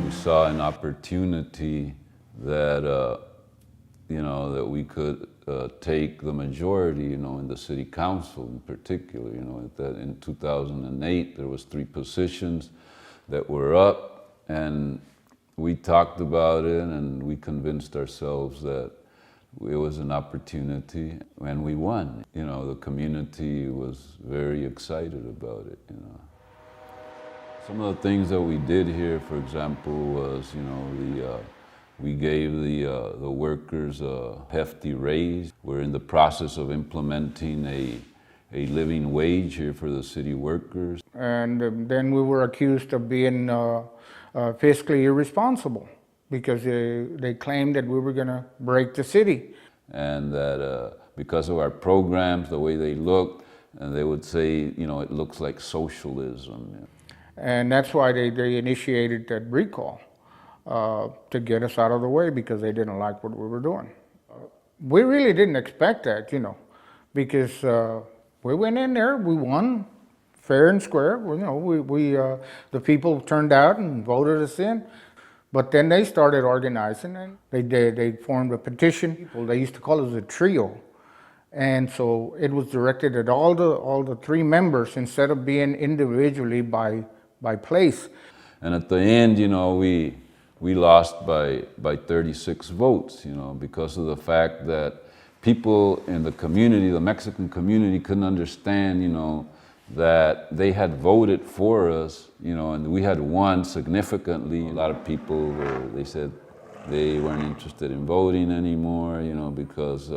We saw an opportunity that, that we could take the majority, in the city council in particular. That in 2008 there was 3 positions that were up, and we talked about it and we convinced ourselves that it was an opportunity, and we won. The community was very excited about it. Some of the things that we did here, for example, was, we gave the workers a hefty raise. We're in the process of implementing a living wage here for the city workers. And then we were accused of being fiscally irresponsible because they claimed that we were going to break the city. And that because of our programs, the way they looked, and they would say, it looks like socialism. And that's why they initiated that recall to get us out of the way, because they didn't like what we were doing. We really didn't expect that, because we went in there, we won fair and square. The people turned out and voted us in. But then they started organizing, and they formed a petition. They used to call it a trio. And so it was directed at all the 3 members instead of being individually by place. And at the end, we lost by 36 votes, because of the fact that people in the community, the Mexican community, couldn't understand, that they had voted for us, and we had won significantly. A lot of people they said they weren't interested in voting anymore, because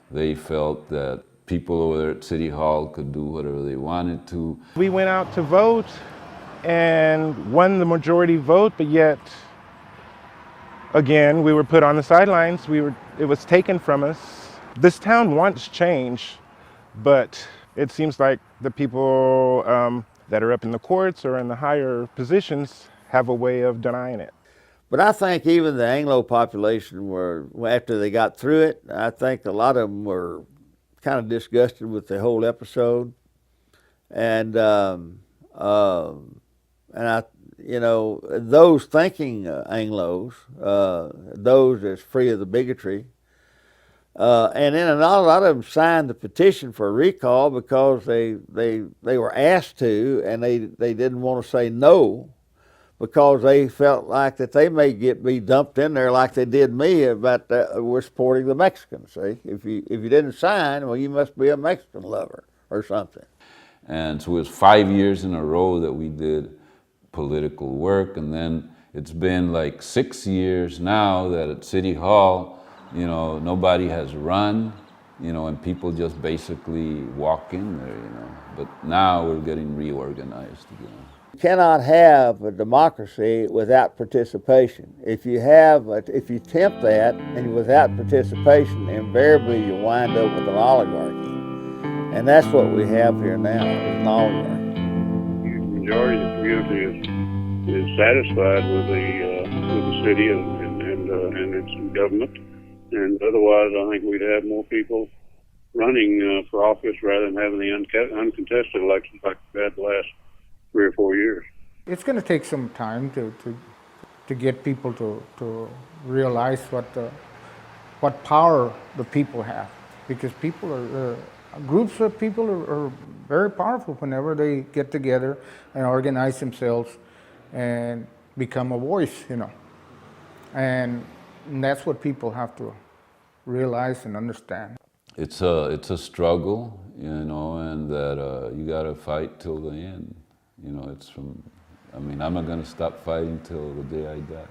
they felt that people over there at City Hall could do whatever they wanted to. We went out to vote and won the majority vote, but yet, again, we were put on the sidelines. It was taken from us. This town wants change, but it seems like the people that are up in the courts or in the higher positions have a way of denying it. But I think even the Anglo population were, after they got through it, I think a lot of them were kind of disgusted with the whole episode. And those thinking Anglos, those that's free of the bigotry, and then not a lot of them signed the petition for a recall because they were asked to, and they didn't want to say no because they felt like that they may be dumped in there like they did me about we're supporting the Mexicans. See, if you didn't sign, well, you must be a Mexican lover or something. And so it was 5 years in a row that we did political work, and then it's been like 6 years now that at City Hall, nobody has run, and people just basically walk in there, But now we're getting reorganized again. You cannot have a democracy without participation. If you tempt that and without participation, invariably you wind up with an oligarchy. And that's what we have here now, is an oligarchy. The majority of the community is satisfied with the city and its government. And otherwise, I think we'd have more people running for office rather than having the uncontested elections like we've had the last 3 or 4 years. It's going to take some time to get people to realize what power the people have, because groups of people are very powerful whenever they get together and organize themselves and become a voice, and that's what people have to realize and understand. It's a struggle, and that you got to fight till the end. I'm not going to stop fighting till the day I die.